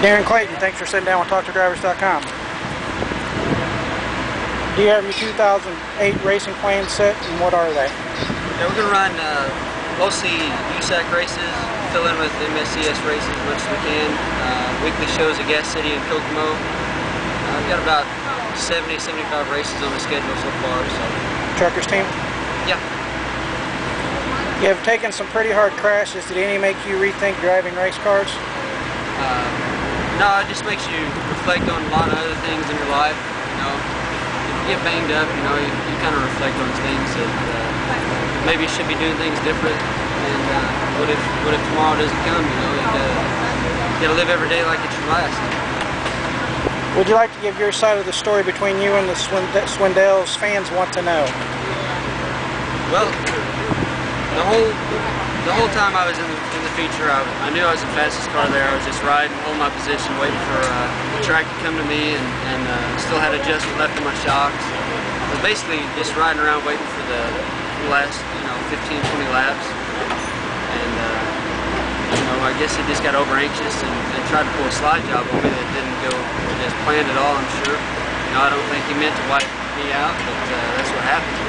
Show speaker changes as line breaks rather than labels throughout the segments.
Darren Clayton, thanks for sitting down with TalkToDrivers.com. Do you have your 2008 racing plans set, and what are they?
Yeah, we're going to run mostly USAC races, fill in with MSCS races as much as we can. Weekly shows at Gas City and Kokomo. We've got about 70-75 races on the schedule so far. So.
Truckers team?
Yeah.
You have taken some pretty hard crashes. Did any make you rethink driving race cars?
No, it just makes you reflect on a lot of other things in your life. You know, if you get banged up, you know, you kind of reflect on things that maybe you should be doing things different. And what if tomorrow doesn't come? You know, you gotta live every day like it's your last.
Would you like to give your side of the story between you and the Swindells fans want to know?
Well, the whole time I was in the feature, I knew I was the fastest car there. I was just riding, holding my position, waiting for the track to come to me, and still had adjustment left in my shocks. I was basically just riding around waiting for the last, 15-20 laps. And I guess he just got over anxious and tried to pull a slide job on me that didn't go as planned at all, I'm sure. I don't think he meant to wipe me out, but that's what happened.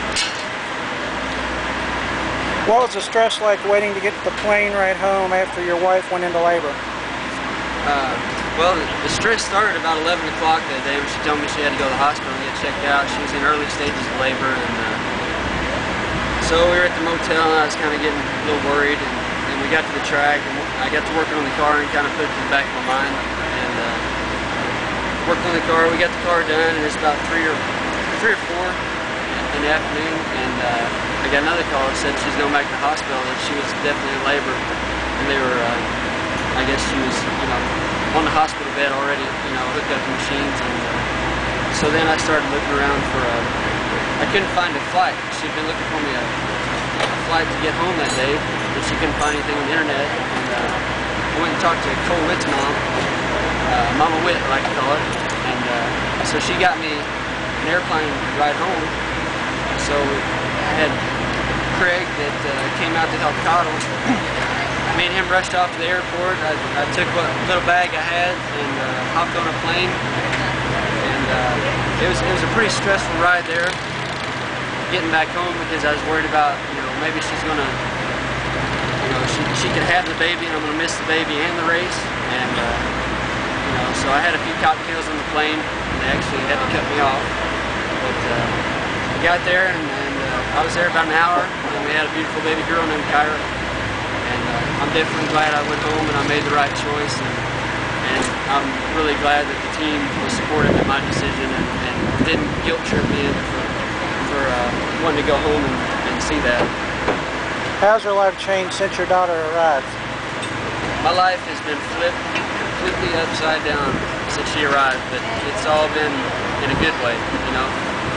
What was the stress like waiting to get the plane ride home after your wife went into labor?
Well, the stress started about 11 o'clock that day when she told me she had to go to the hospital and get checked out. She was in early stages of labor, and so we were at the motel, and I was kind of getting a little worried, and we got to the track, and I got to working on the car and kind of put it in the back of my mind, and worked on the car. We got the car done, and it's about 3 or 4 in the afternoon, and I got another call that said she's going back to the hospital, and she was definitely in labor, and they were, I guess she was, on the hospital bed already, hooked up to machines, and so then I started looking around for I couldn't find a flight. She'd been looking for me a flight to get home that day, but she couldn't find anything on the internet, and I went and talked to Cole Witt's mom, Mama Witt, I like to call her, and so she got me an airplane ride home. So I had Craig that came out to help coddle. Me and him rushed off to the airport. I took what little bag I had and hopped on a plane. And it was a pretty stressful ride there, getting back home, because I was worried about, maybe she's gonna, she could have the baby and I'm gonna miss the baby and the race. And so I had a few cocktails on the plane, and they actually had to cut me off. But I got there, and I was there about an hour, and we had a beautiful baby girl named Kyra. And I'm definitely glad I went home and I made the right choice, and I'm really glad that the team was supportive of my decision and didn't guilt trip me in for wanting to go home and see that.
How's your life changed since your daughter arrived?
My life has been flipped completely upside down since she arrived, but it's all been in a good way,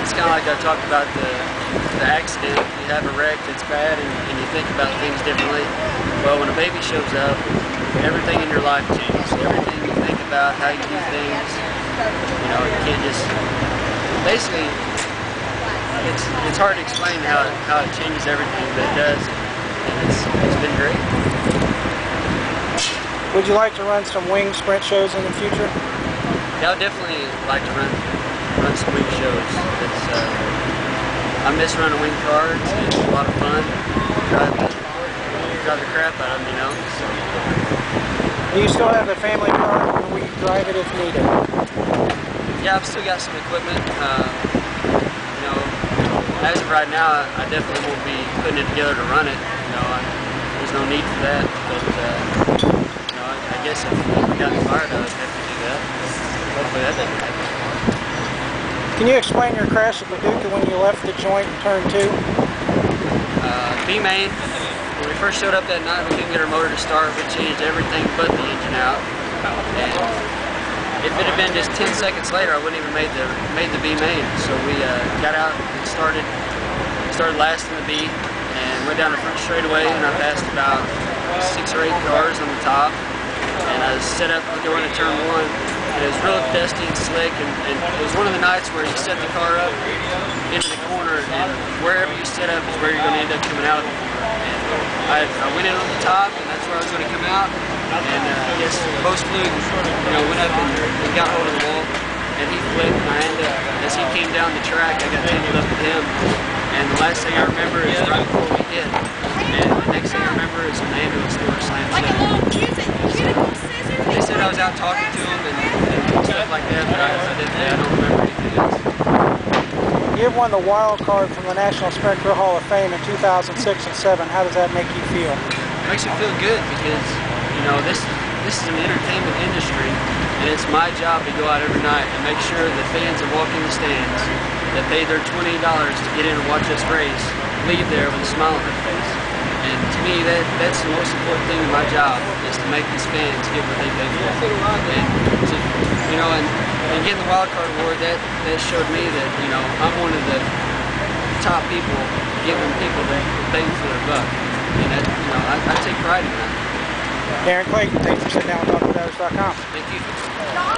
It's kind of like I talked about the accident. You have a wreck that's bad, and you think about things differently. Well, when a baby shows up, everything in your life changes. Everything you think about, how you do things, you can't just, basically, it's hard to explain how it changes everything, but it does, and it's been great.
Would you like to run some wing sprint shows in the future?
Yeah, I would definitely like to run some wing shows. I miss running wing cars. It's a lot of fun. Drive the crap out of them, So.
Do you still have the family car, or will you drive it if needed?
Yeah, I've still got some equipment. As of right now, I definitely won't be putting it together to run it. There's no need for that. But I guess if we got fired, I would have to do that. Hopefully that doesn't happen.
Can you explain your crash at Paducah when you left the joint in turn 2?
B-main, when we first showed up that night, we couldn't get our motor to start. We changed everything but the engine out. And if it had been just 10 seconds later, I wouldn't even made the B-main. So we got out and started last in the B, and went down the front straightaway, and I passed about 6 or 8 cars on the top. And I was set up to go into turn 1. And it was real dusty and slick, and it was one of the nights where you set the car up into the corner, and wherever you set up is where you're going to end up coming out of the corner. And I went in on the top, and that's where I was going to come out. and his post fluke, went up and got hold of the wall, and he flipped, and I ended up, as he came down the track, I got tangled up with him, and the last thing I remember is right before we hit, and the next thing I remember is an ambulance door slammed shut. They said I was out talking to him and stuff like that, but I don't remember anything else.
You've won the wild card from the National Sprint Car Hall of Fame in 2006 and 7. How does that make you feel?
It makes me feel good because, this is an entertainment industry, and it's my job to go out every night and make sure the fans that walk in the stands that paid their $20 to get in and watch us race leave there with a smile on their face. And to me, that's the most important thing in my job, is to make these fans get what they pay for. And getting the wild card award, that showed me that I'm one of the top people giving people the bang for their buck, and that I take pride in that.
Darren Clayton, thanks for sitting down with AutoDrivers.com.
Thank you.